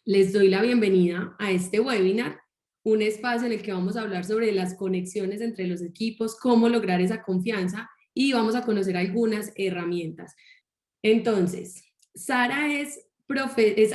Les doy la bienvenida a este webinar, un espacio en el que vamos a hablar sobre las conexiones entre los equipos, cómo lograr esa confianza y vamos a conocer algunas herramientas. Entonces, Sara es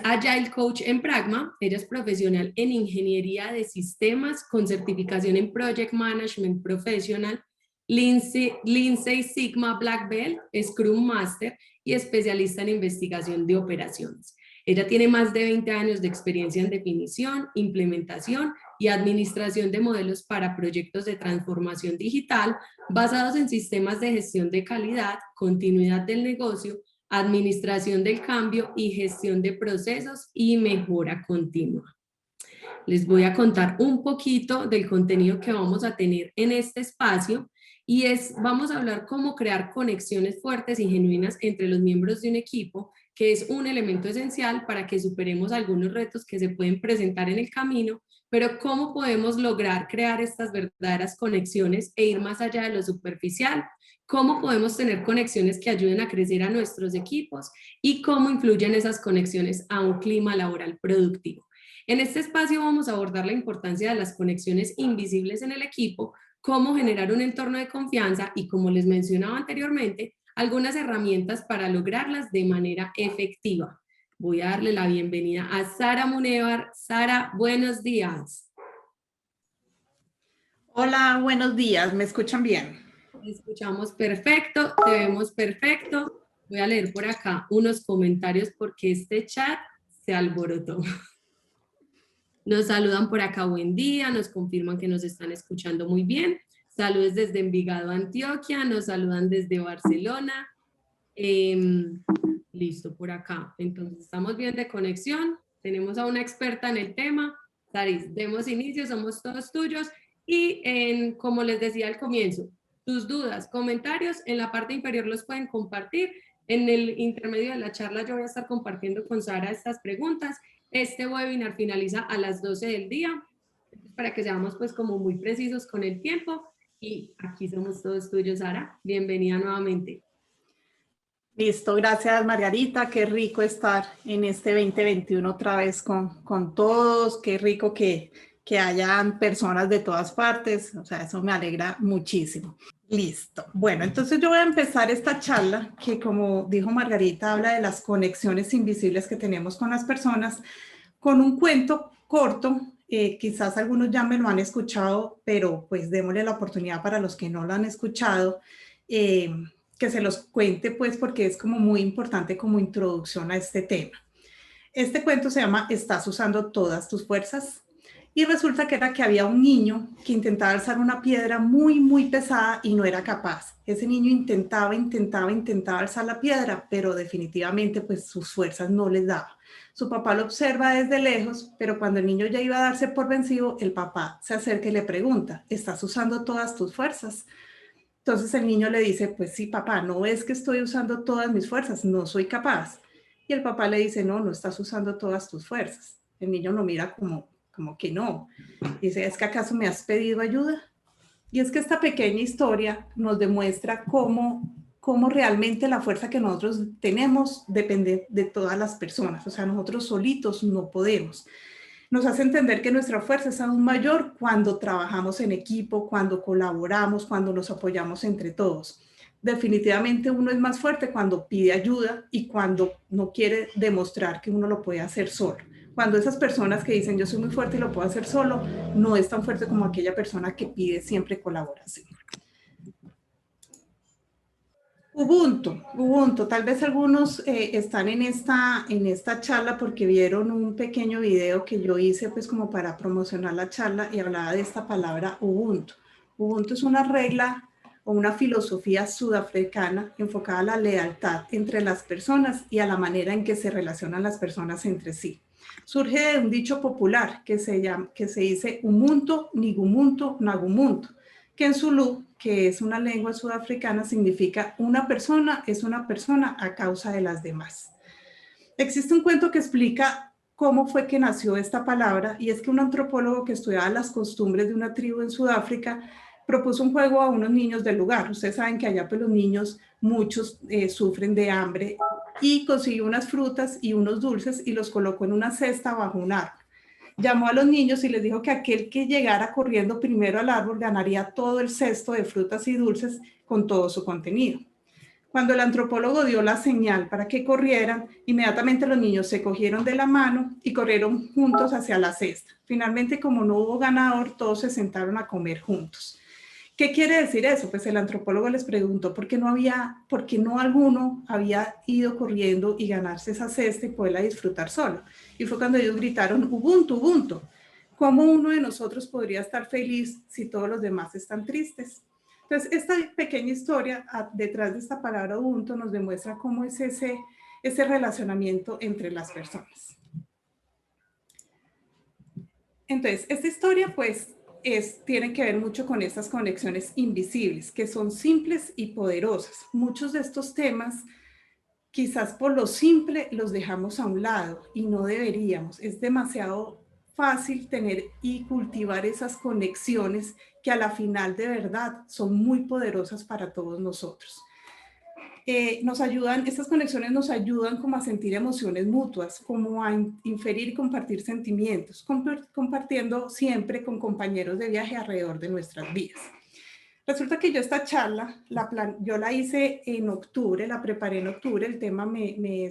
Agile Coach en Pragma, ella es profesional en Ingeniería de Sistemas con certificación en Project Management Professional, Lean Six Sigma Black Belt, Scrum Master y especialista en investigación de operaciones. Ella tiene más de 20 años de experiencia en definición, implementación y administración de modelos para proyectos de transformación digital basados en sistemas de gestión de calidad, continuidad del negocio, administración del cambio y gestión de procesos y mejora continua. Les voy a contar un poquito del contenido que vamos a tener en este espacio y vamos a hablar cómo crear conexiones fuertes y genuinas entre los miembros de un equipo, que es un elemento esencial para que superemos algunos retos que se pueden presentar en el camino, pero cómo podemos lograr crear estas verdaderas conexiones e ir más allá de lo superficial, cómo podemos tener conexiones que ayuden a crecer a nuestros equipos y cómo influyen esas conexiones a un clima laboral productivo. En este espacio vamos a abordar la importancia de las conexiones invisibles en el equipo, cómo generar un entorno de confianza y, como les mencionaba anteriormente, algunas herramientas para lograrlas de manera efectiva. Voy a darle la bienvenida a Sara Munevar. Sara, buenos días. Hola, buenos días. ¿Me escuchan bien? Te escuchamos perfecto, te vemos perfecto. Voy a leer por acá unos comentarios porque este chat se alborotó. Nos saludan por acá, buen día, nos confirman que nos están escuchando muy bien. Saludos desde Envigado, Antioquia, nos saludan desde Barcelona. Listo, por acá. Entonces, estamos bien de conexión. Tenemos a una experta en el tema. Saris, demos inicio, somos todos tuyos. Y como les decía al comienzo, tus dudas, comentarios, en la parte inferior los pueden compartir. En el intermedio de la charla yo voy a estar compartiendo con Sara estas preguntas. Este webinar finaliza a las 12 del día, para que seamos pues como muy precisos con el tiempo. Y aquí somos todos tuyos, Sara. Bienvenida nuevamente. Listo, gracias Margarita, qué rico estar en este 2021 otra vez con todos, qué rico que hayan personas de todas partes, o sea, eso me alegra muchísimo. Listo, bueno, entonces yo voy a empezar esta charla que, como dijo Margarita, habla de las conexiones invisibles que tenemos con las personas, con un cuento corto. Quizás algunos ya me lo han escuchado, pero pues démosle la oportunidad para los que no lo han escuchado, que se los cuente pues porque es como muy importante como introducción a este tema. Este cuento se llama ¿Estás usando todas tus fuerzas? Y resulta que era que había un niño que intentaba alzar una piedra muy pesada y no era capaz. Ese niño intentaba alzar la piedra, pero definitivamente pues sus fuerzas no les daba. Su papá lo observa desde lejos, pero cuando el niño ya iba a darse por vencido, el papá se acerca y le pregunta, ¿estás usando todas tus fuerzas? Entonces el niño le dice, pues sí, papá, no es que estoy usando todas mis fuerzas, no soy capaz. Y el papá le dice, no, no estás usando todas tus fuerzas. El niño lo mira como que no. Dice, ¿es que acaso me has pedido ayuda? Y es que esta pequeña historia nos demuestra cómo realmente la fuerza que nosotros tenemos depende de todas las personas. O sea, nosotros solitos no podemos. Nos hace entender que nuestra fuerza es aún mayor cuando trabajamos en equipo, cuando colaboramos, cuando nos apoyamos entre todos. Definitivamente uno es más fuerte cuando pide ayuda y cuando no quiere demostrar que uno lo puede hacer solo. Cuando esas personas que dicen yo soy muy fuerte y lo puedo hacer solo, no es tan fuerte como aquella persona que pide siempre colaboración. Ubuntu, tal vez algunos están en esta charla porque vieron un pequeño video que yo hice pues como para promocionar la charla y hablaba de esta palabra Ubuntu. Ubuntu es una regla o una filosofía sudafricana enfocada a la lealtad entre las personas y a la manera en que se relacionan las personas entre sí. Surge de un dicho popular que se dice Umuntu, Nigumuntu, Nagumuntu, que en Zulú, que es una lengua sudafricana, significa una persona es una persona a causa de las demás. Existe un cuento que explica cómo fue que nació esta palabra, y es que un antropólogo que estudiaba las costumbres de una tribu en Sudáfrica propuso un juego a unos niños del lugar. Ustedes saben que allá pues los niños, muchos sufren de hambre y consiguió unas frutas y unos dulces y los colocó en una cesta bajo un árbol. Llamó a los niños y les dijo que aquel que llegara corriendo primero al árbol ganaría todo el cesto de frutas y dulces con todo su contenido. Cuando el antropólogo dio la señal para que corrieran, inmediatamente los niños se cogieron de la mano y corrieron juntos hacia la cesta. Finalmente, como no hubo ganador, todos se sentaron a comer juntos. ¿Qué quiere decir eso? Pues el antropólogo les preguntó por qué no alguno había ido corriendo y ganarse esa cesta y poderla disfrutar solo. Y fue cuando ellos gritaron, Ubuntu, Ubuntu. ¿Cómo uno de nosotros podría estar feliz si todos los demás están tristes? Entonces, esta pequeña historia detrás de esta palabra Ubuntu nos demuestra cómo es ese relacionamiento entre las personas. Entonces, esta historia pues tiene que ver mucho con estas conexiones invisibles, que son simples y poderosas. Muchos de estos temas, quizás por lo simple, los dejamos a un lado y no deberíamos. Es demasiado fácil tener y cultivar esas conexiones que a la final de verdad son muy poderosas para todos nosotros. Estas conexiones nos ayudan como a sentir emociones mutuas, como a inferir y compartir sentimientos, compartiendo siempre con compañeros de viaje alrededor de nuestras vidas. Resulta que yo esta charla, yo la hice en octubre, la preparé en octubre, el tema me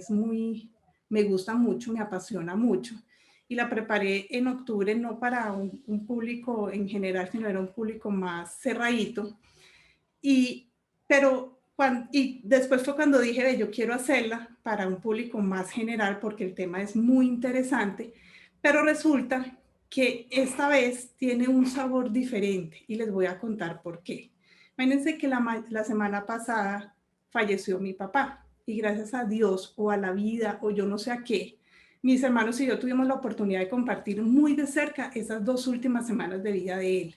gusta mucho, me apasiona mucho, y la preparé en octubre no para un público en general, sino era un público más cerradito, y después fue cuando dije, yo quiero hacerla para un público más general porque el tema es muy interesante, pero resulta que esta vez tiene un sabor diferente y les voy a contar por qué. Imagínense que la semana pasada falleció mi papá y gracias a Dios o a la vida o yo no sé a qué, mis hermanos y yo tuvimos la oportunidad de compartir muy de cerca esas 2 últimas semanas de vida de él.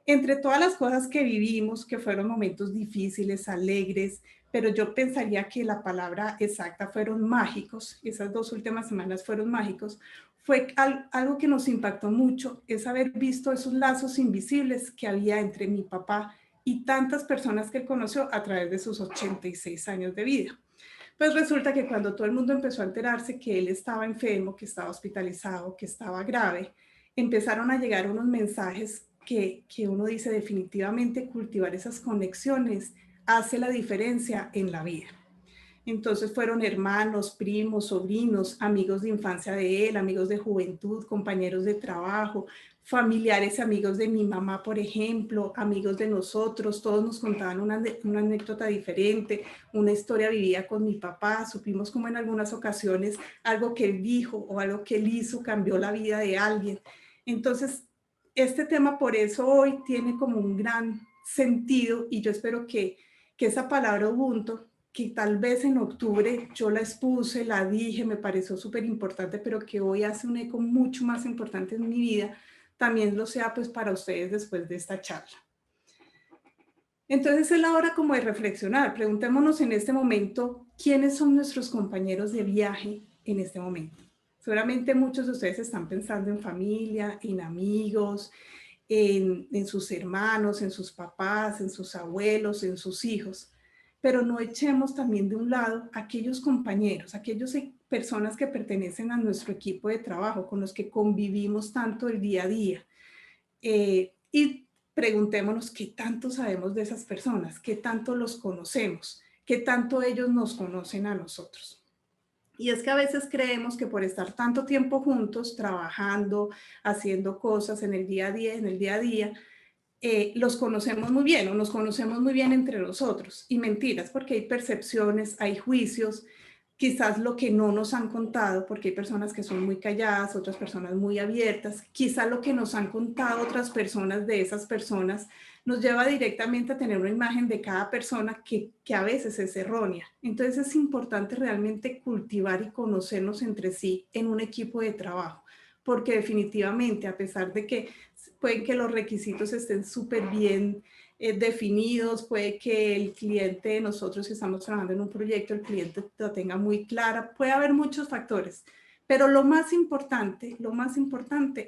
Entre todas las cosas que vivimos, que fueron momentos difíciles, alegres, pero yo pensaría que la palabra exacta fueron mágicos, esas 2 últimas semanas fueron mágicos, fue algo que nos impactó mucho, es haber visto esos lazos invisibles que había entre mi papá y tantas personas que él conoció a través de sus 86 años de vida. Pues resulta que cuando todo el mundo empezó a enterarse que él estaba enfermo, que estaba hospitalizado, que estaba grave, empezaron a llegar unos mensajes que uno dice definitivamente cultivar esas conexiones hace la diferencia en la vida. Entonces fueron hermanos, primos, sobrinos, amigos de infancia de él, amigos de juventud, compañeros de trabajo, familiares, amigos de mi mamá, por ejemplo, amigos de nosotros, todos nos contaban una anécdota diferente, una historia vivida con mi papá, supimos como en algunas ocasiones algo que él dijo o algo que él hizo cambió la vida de alguien. Entonces, este tema por eso hoy tiene como un gran sentido y yo espero que esa palabra Ubuntu, que tal vez en octubre yo la expuse, la dije, me pareció súper importante, pero que hoy hace un eco mucho más importante en mi vida, también lo sea pues para ustedes después de esta charla. Entonces es la hora como de reflexionar, preguntémonos en este momento, ¿quiénes son nuestros compañeros de viaje en este momento? Seguramente muchos de ustedes están pensando en familia, en amigos, en sus hermanos, en sus papás, en sus abuelos, en sus hijos, pero no echemos también de un lado aquellos compañeros, aquellas personas que pertenecen a nuestro equipo de trabajo, con los que convivimos tanto el día a día. Y preguntémonos qué tanto sabemos de esas personas, qué tanto los conocemos, qué tanto ellos nos conocen a nosotros. Y es que a veces creemos que por estar tanto tiempo juntos, trabajando, haciendo cosas en el día a día, los conocemos muy bien o nos conocemos muy bien entre nosotros. Y mentiras, porque hay percepciones, hay juicios, quizás lo que no nos han contado, porque hay personas que son muy calladas, otras personas muy abiertas, quizás lo que nos han contado otras personas de esas personas nos lleva directamente a tener una imagen de cada persona que a veces es errónea. Entonces es importante realmente cultivar y conocernos entre sí en un equipo de trabajo, porque definitivamente a pesar de que pueden que los requisitos estén súper bien definidos, puede que el cliente de nosotros que estamos trabajando en un proyecto, el cliente lo tenga muy clara, puede haber muchos factores, pero lo más importante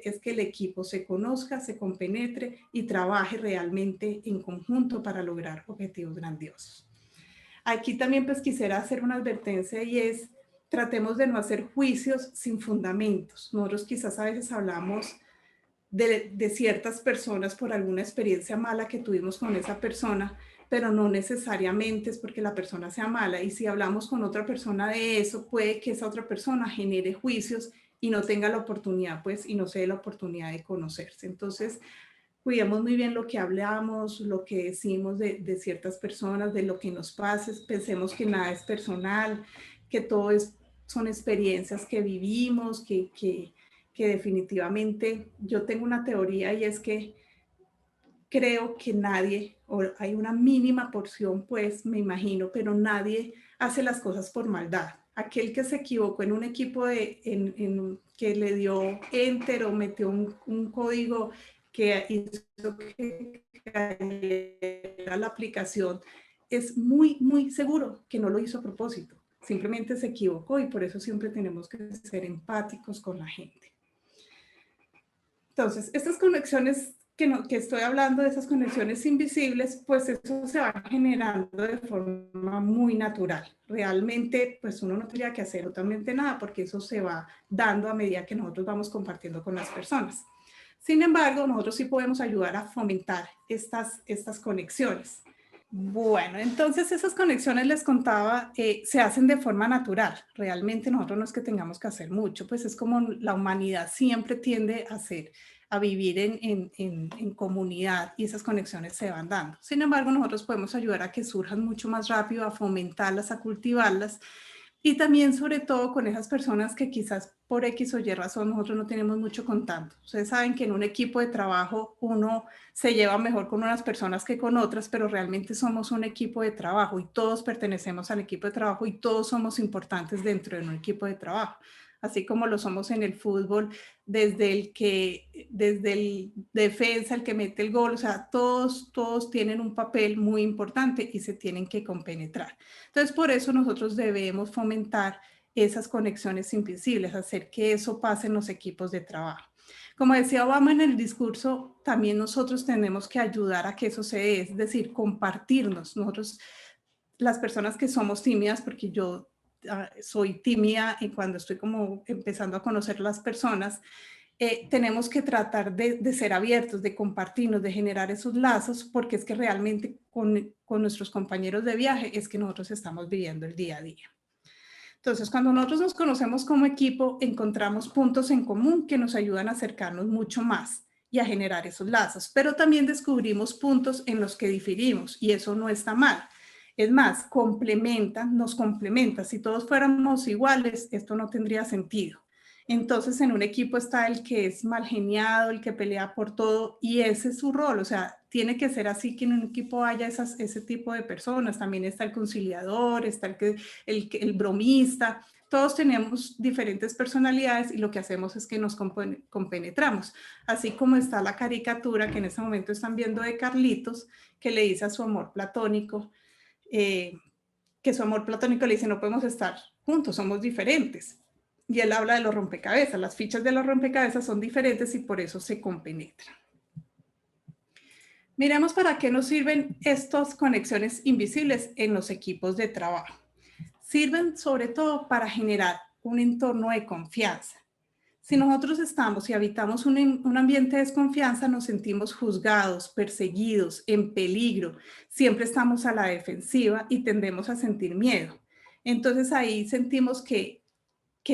es que el equipo se conozca, se compenetre y trabaje realmente en conjunto para lograr objetivos grandiosos. Aquí también pues quisiera hacer una advertencia y es, tratemos de no hacer juicios sin fundamentos. Nosotros quizás a veces hablamos de ciertas personas por alguna experiencia mala que tuvimos con esa persona, pero no necesariamente es porque la persona sea mala. Y si hablamos con otra persona de eso, puede que esa otra persona genere juicios y no tenga la oportunidad, pues, y no se dé la oportunidad de conocerse. Entonces, cuidemos muy bien lo que hablamos, lo que decimos de ciertas personas, de lo que nos pasa. Pensemos que nada es personal, que todo son experiencias que vivimos, que definitivamente yo tengo una teoría y es que creo que nadie, o hay una mínima porción, pues me imagino, pero nadie hace las cosas por maldad. Aquel que se equivocó en un equipo que le dio enter o metió un código que hizo que cayera la aplicación, es muy, muy seguro que no lo hizo a propósito. Simplemente se equivocó y por eso siempre tenemos que ser empáticos con la gente. Entonces, estas conexiones que estoy hablando, de esas conexiones invisibles, pues eso se va generando de forma muy natural. Realmente, pues uno no tendría que hacer totalmente nada porque eso se va dando a medida que nosotros vamos compartiendo con las personas. Sin embargo, nosotros sí podemos ayudar a fomentar estas conexiones. Bueno, entonces esas conexiones les contaba, se hacen de forma natural. Realmente nosotros no es que tengamos que hacer mucho, pues es como la humanidad siempre tiende a vivir en comunidad y esas conexiones se van dando. Sin embargo, nosotros podemos ayudar a que surjan mucho más rápido, a fomentarlas, a cultivarlas. Y también, sobre todo, con esas personas que quizás por X o Y razón nosotros no tenemos mucho contacto. Ustedes saben que en un equipo de trabajo uno se lleva mejor con unas personas que con otras, pero realmente somos un equipo de trabajo y todos pertenecemos al equipo de trabajo y todos somos importantes dentro de un equipo de trabajo. Así como lo somos en el fútbol, desde el defensa, el que mete el gol, o sea, todos tienen un papel muy importante y se tienen que compenetrar. Entonces, por eso nosotros debemos fomentar esas conexiones invisibles, hacer que eso pase en los equipos de trabajo. Como decía Obama en el discurso, también nosotros tenemos que ayudar a que eso se dé, es decir, compartirnos. Nosotros, las personas que somos tímidas, porque yo soy tímida y cuando estoy como empezando a conocer las personas, tenemos que tratar de ser abiertos, de compartirnos, de generar esos lazos, porque es que realmente con nuestros compañeros de viaje es que nosotros estamos viviendo el día a día. Entonces, cuando nosotros nos conocemos como equipo, encontramos puntos en común que nos ayudan a acercarnos mucho más y a generar esos lazos, pero también descubrimos puntos en los que diferimos y eso no está mal. Es más, nos complementa. Si todos fuéramos iguales, esto no tendría sentido. Entonces, en un equipo está el que es mal geniado, el que pelea por todo, y ese es su rol. O sea, tiene que ser así que en un equipo haya ese tipo de personas. También está el conciliador, está el bromista. Todos tenemos diferentes personalidades y lo que hacemos es que nos compenetramos. Así como está la caricatura que en este momento están viendo de Carlitos, que le dice a su amor platónico, que su amor platónico le dice, no podemos estar juntos, somos diferentes. Y él habla de los rompecabezas, las fichas de los rompecabezas son diferentes y por eso se compenetran. Miremos para qué nos sirven estas conexiones invisibles en los equipos de trabajo. Sirven sobre todo para generar un entorno de confianza. Si nosotros estamos y habitamos un ambiente de desconfianza, nos sentimos juzgados, perseguidos, en peligro. Siempre estamos a la defensiva y tendemos a sentir miedo. Entonces ahí sentimos que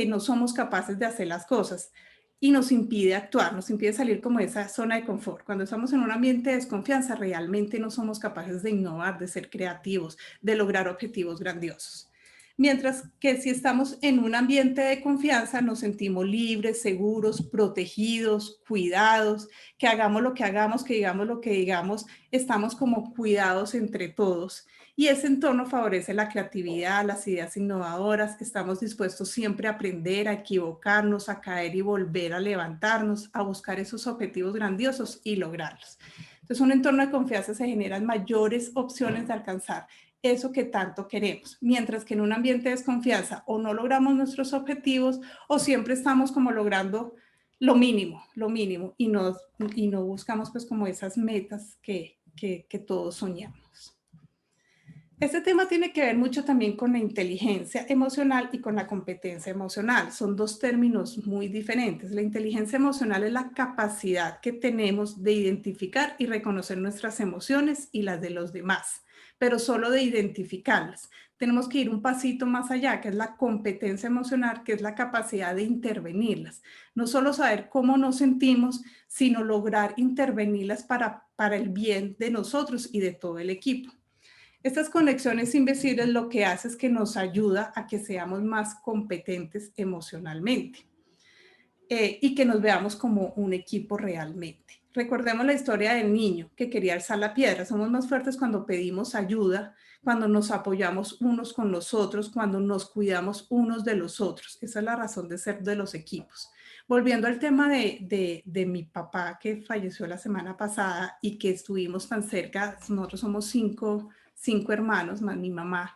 no somos capaces de hacer las cosas y nos impide actuar, nos impide salir como de esa zona de confort. Cuando estamos en un ambiente de desconfianza, realmente no somos capaces de innovar, de ser creativos, de lograr objetivos grandiosos. Mientras que si estamos en un ambiente de confianza, nos sentimos libres, seguros, protegidos, cuidados, que hagamos lo que hagamos, que digamos lo que digamos, estamos como cuidados entre todos. Y ese entorno favorece la creatividad, las ideas innovadoras, estamos dispuestos siempre a aprender, a equivocarnos, a caer y volver a levantarnos, a buscar esos objetivos grandiosos y lograrlos. Entonces, un entorno de confianza se generan mayores opciones de alcanzar eso que tanto queremos, mientras que en un ambiente de desconfianza o no logramos nuestros objetivos o siempre estamos como logrando lo mínimo y no buscamos pues como esas metas que todos soñamos. Este tema tiene que ver mucho también con la inteligencia emocional y con la competencia emocional. Son dos términos muy diferentes. La inteligencia emocional es la capacidad que tenemos de identificar y reconocer nuestras emociones y las de los demás, pero solo de identificarlas. Tenemos que ir un pasito más allá, que es la competencia emocional, que es la capacidad de intervenirlas. No solo saber cómo nos sentimos, sino lograr intervenirlas para el bien de nosotros y de todo el equipo. Estas conexiones invisibles lo que hace es que nos ayuda a que seamos más competentes emocionalmente y que nos veamos como un equipo realmente. Recordemos la historia del niño que quería alzar la piedra. Somos más fuertes cuando pedimos ayuda, cuando nos apoyamos unos con los otros, cuando nos cuidamos unos de los otros. Esa es la razón de ser de los equipos. Volviendo al tema de mi papá que falleció la semana pasada y que estuvimos tan cerca, nosotros somos cinco hermanos más mi mamá.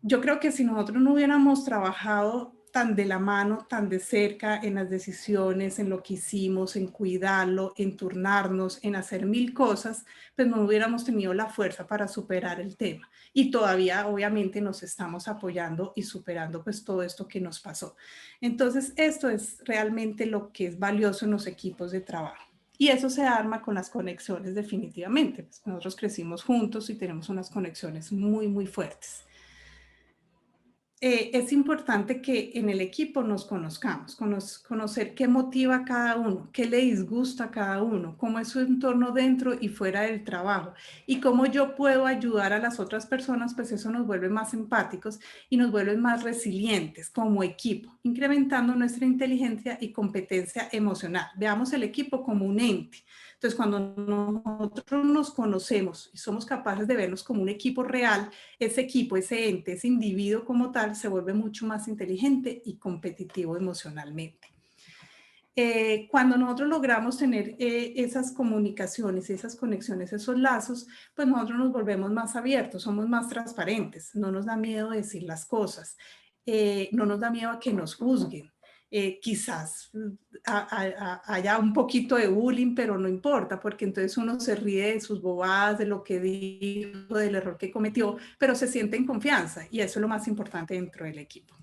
Yo creo que si nosotros no hubiéramos trabajado tan de la mano, tan de cerca en las decisiones, en lo que hicimos, en cuidarlo, en turnarnos, en hacer mil cosas, pues no hubiéramos tenido la fuerza para superar el tema. Y todavía, obviamente, nos estamos apoyando y superando pues todo esto que nos pasó. Entonces, esto es realmente lo que es valioso en los equipos de trabajo. Y eso se arma con las conexiones definitivamente. Pues nosotros crecimos juntos y tenemos unas conexiones muy, muy fuertes. Es importante que en el equipo nos conozcamos, conocer qué motiva a cada uno, qué le disgusta a cada uno, cómo es su entorno dentro y fuera del trabajo y cómo yo puedo ayudar a las otras personas, pues eso nos vuelve más empáticos y nos vuelve más resilientes como equipo, incrementando nuestra inteligencia y competencia emocional. Veamos el equipo como un ente. Entonces, cuando nosotros nos conocemos y somos capaces de vernos como un equipo real, ese equipo, ese ente, ese individuo como tal se vuelve mucho más inteligente y competitivo emocionalmente. Cuando nosotros logramos tener esas comunicaciones, esas conexiones, esos lazos, pues nosotros nos volvemos más abiertos, somos más transparentes, no nos da miedo decir las cosas, no nos da miedo a que nos juzguen. Quizás haya un poquito de bullying, pero no importa, porque entonces uno se ríe de sus bobadas, de lo que dijo, del error que cometió, pero se siente en confianza y eso es lo más importante dentro del equipo.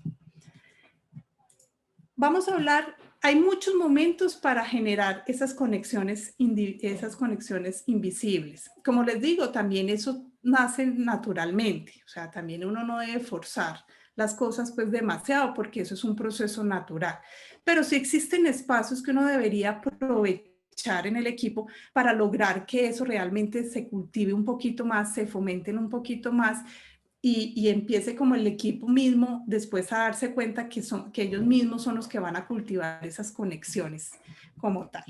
Vamos a hablar, hay muchos momentos para generar esas conexiones invisibles. Como les digo, también eso nace naturalmente, o sea, también uno no debe forzar las cosas pues demasiado porque eso es un proceso natural. Pero sí existen espacios que uno debería aprovechar en el equipo para lograr que eso realmente se cultive un poquito más, se fomenten un poquito más y empiece como el equipo mismo después a darse cuenta que ellos mismos son los que van a cultivar esas conexiones como tal.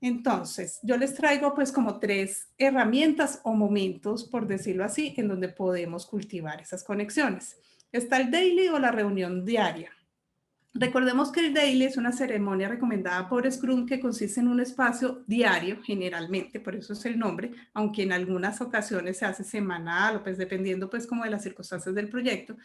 Entonces, yo les traigo pues como 3 herramientas o momentos, por decirlo así, en donde podemos cultivar esas conexiones. Está el daily o la reunión diaria. Recordemos que el daily es una ceremonia recomendada por Scrum que consiste en un espacio diario, generalmente, por eso es el nombre, aunque en algunas ocasiones se hace semanal o pues dependiendo pues como de las circunstancias del proyecto.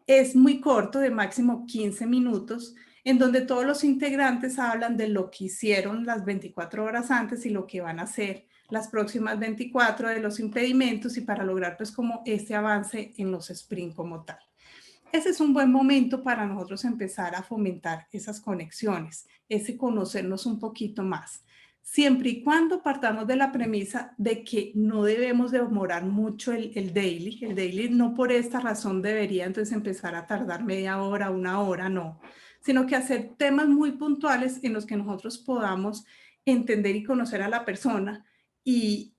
Es muy corto, de máximo 15 minutos, en donde todos los integrantes hablan de lo que hicieron las 24 horas antes y lo que van a hacer las próximas 24, de los impedimentos y para lograr pues como este avance en los sprint como tal. Ese es un buen momento para nosotros empezar a fomentar esas conexiones, ese conocernos un poquito más, siempre y cuando partamos de la premisa de que no debemos demorar mucho el daily no por esta razón debería entonces empezar a tardar media hora, una hora, no, sino que hacer temas muy puntuales en los que nosotros podamos entender y conocer a la persona y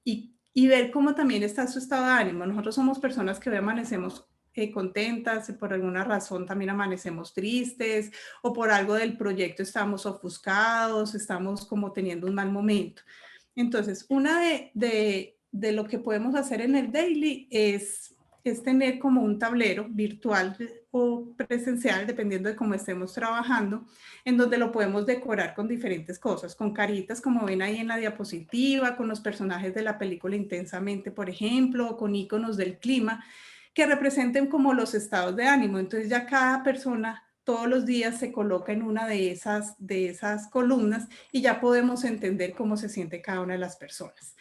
ver cómo también está su estado de ánimo. Nosotros somos personas que hoy amanecemos contentas, por alguna razón también amanecemos tristes o por algo del proyecto estamos ofuscados, estamos como teniendo un mal momento. Entonces, una de lo que podemos hacer en el daily es tener como un tablero virtual o presencial, dependiendo de cómo estemos trabajando, en donde lo podemos decorar con diferentes cosas, con caritas como ven ahí en la diapositiva, con los personajes de la película Intensamente, por ejemplo, o con iconos del clima, que representen como los estados de ánimo. Entonces ya cada persona todos los días se coloca en una de esas columnas y ya podemos entender cómo se siente cada una de las personas.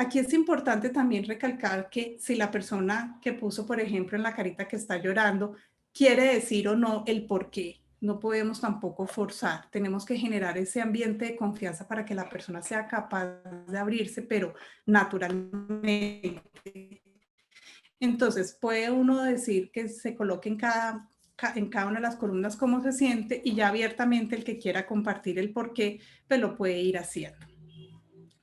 aquí es importante también recalcar que si la persona que puso, por ejemplo, en la carita que está llorando, quiere decir o no el por qué, no podemos tampoco forzar. Tenemos que generar ese ambiente de confianza para que la persona sea capaz de abrirse, pero naturalmente. Entonces, puede uno decir que se coloque en cada una de las columnas cómo se siente y ya abiertamente el que quiera compartir el por qué, pues lo puede ir haciendo.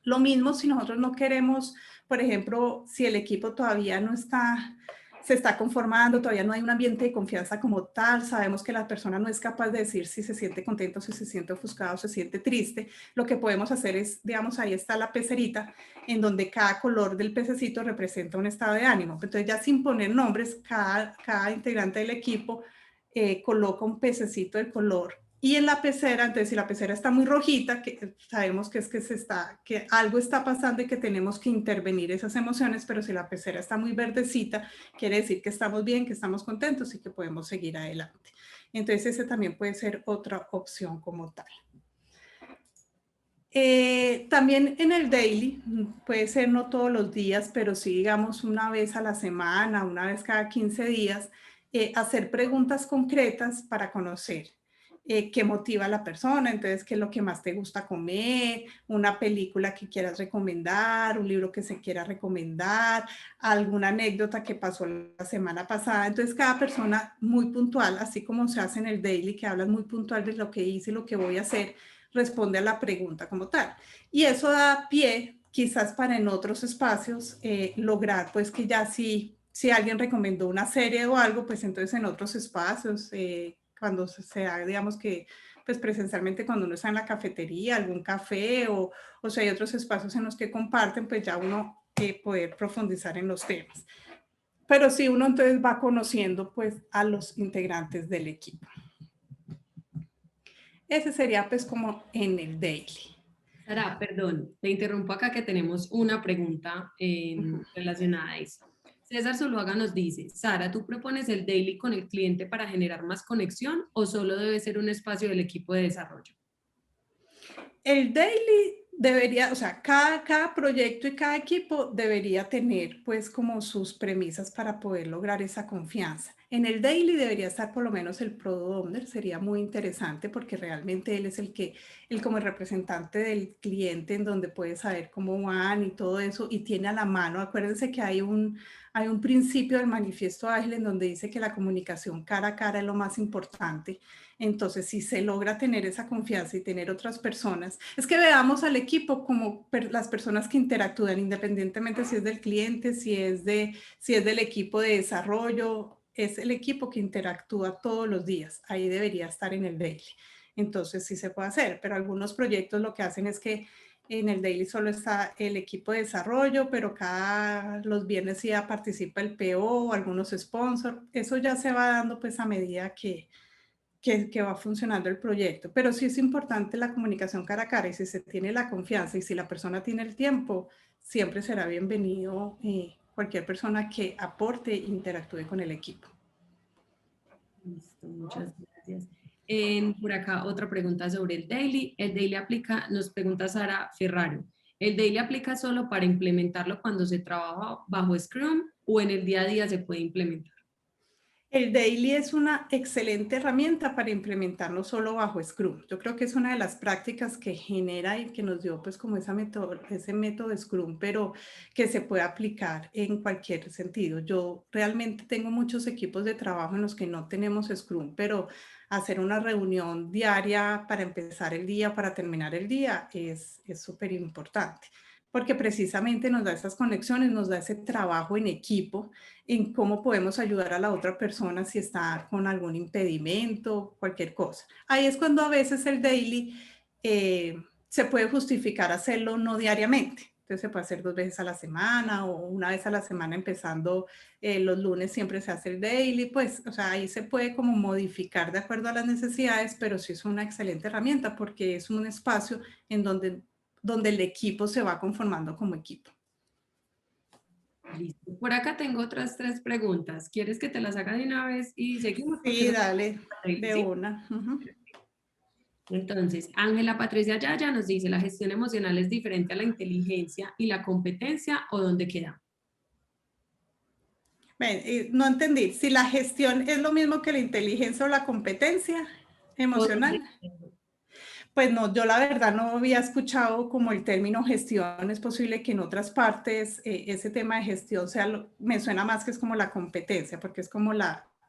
Lo mismo si nosotros no queremos, por ejemplo, si el equipo todavía no se está conformando, todavía no hay un ambiente de confianza como tal, sabemos que la persona no es capaz de decir si se siente contento, si se siente ofuscado, se siente triste, lo que podemos hacer es, digamos, ahí está la pecerita, en donde cada color del pececito representa un estado de ánimo. Entonces ya sin poner nombres, cada integrante del equipo coloca un pececito del color. Y en la pecera, entonces si la pecera está muy rojita, que sabemos que es que algo está pasando y que tenemos que intervenir esas emociones, pero si la pecera está muy verdecita, quiere decir que estamos bien, que estamos contentos y que podemos seguir adelante. Entonces ese también puede ser otra opción como tal. También en el daily, puede ser no todos los días, pero sí digamos una vez a la semana, una vez cada 15 días, hacer preguntas concretas para conocer qué motiva a la persona, entonces qué es lo que más te gusta comer, una película que quieras recomendar, un libro que se quiera recomendar, alguna anécdota que pasó la semana pasada. Entonces cada persona muy puntual, así como se hace en el daily, que hablas muy puntual de lo que hice y lo que voy a hacer, responde a la pregunta como tal. Y eso da pie quizás para en otros espacios lograr pues que ya si alguien recomendó una serie o algo, pues entonces en otros espacios, cuando se da, digamos que pues presencialmente cuando uno está en la cafetería, algún café o sea, hay otros espacios en los que comparten, pues ya uno poder profundizar en los temas. Pero sí, uno entonces va conociendo pues a los integrantes del equipo. Ese sería pues como en el daily. Sara, perdón, te interrumpo acá que tenemos una pregunta relacionada a eso. César Zuluaga nos dice, Sara, ¿tú propones el daily con el cliente para generar más conexión o solo debe ser un espacio del equipo de desarrollo? El daily debería, o sea, cada proyecto y cada equipo debería tener pues como sus premisas para poder lograr esa confianza. En el daily debería estar por lo menos el product owner, sería muy interesante porque realmente él es él como el representante del cliente en donde puede saber cómo van y todo eso y tiene a la mano. Acuérdense que hay un principio del manifiesto ágil en donde dice que la comunicación cara a cara es lo más importante. Entonces, si se logra tener esa confianza y tener otras personas, es que veamos al equipo como las personas que interactúan, independientemente si es del cliente, si es del equipo de desarrollo, es el equipo que interactúa todos los días. Ahí debería estar en el daily. Entonces, sí se puede hacer, pero algunos proyectos lo que hacen es que en el daily solo está el equipo de desarrollo, pero los viernes ya participa el PO o algunos sponsors. Eso ya se va dando pues a medida que va funcionando el proyecto. Pero sí es importante la comunicación cara a cara y si se tiene la confianza y si la persona tiene el tiempo, siempre será bienvenido cualquier persona que aporte e interactúe con el equipo. Listo, muchas gracias. Por acá otra pregunta sobre el daily. El daily aplica, nos pregunta Sara Ferraro, ¿el daily aplica solo para implementarlo cuando se trabaja bajo Scrum o en el día a día se puede implementar? El daily es una excelente herramienta para implementar no solo bajo Scrum. Yo creo que es una de las prácticas que genera y que nos dio pues como ese método Scrum, pero que se puede aplicar en cualquier sentido. Yo realmente tengo muchos equipos de trabajo en los que no tenemos Scrum, pero hacer una reunión diaria para empezar el día, para terminar el día, es súper importante, porque precisamente nos da esas conexiones, nos da ese trabajo en equipo en cómo podemos ayudar a la otra persona si está con algún impedimento, cualquier cosa. Ahí es cuando a veces el daily se puede justificar hacerlo no diariamente. Entonces se puede hacer 2 veces a la semana o una vez a la semana empezando los lunes siempre se hace el daily, pues, o sea, ahí se puede como modificar de acuerdo a las necesidades, pero sí es una excelente herramienta porque es un espacio en donde el equipo se va conformando como equipo. Listo. Por acá tengo otras 3 preguntas. ¿Quieres que te las haga de una vez y seguimos? Porque Sí, son... dale, de ¿Sí? una. Entonces, Ángela Patricia Yaya nos dice, ¿la gestión emocional es diferente a la inteligencia y la competencia o dónde queda? No entendí. Si la gestión es lo mismo que la inteligencia o la competencia ¿O dónde emocional. queda? Pues no, yo la verdad no había escuchado como el término gestión. Es posible que en otras partes ese tema de gestión me suena más que es como la competencia, porque es como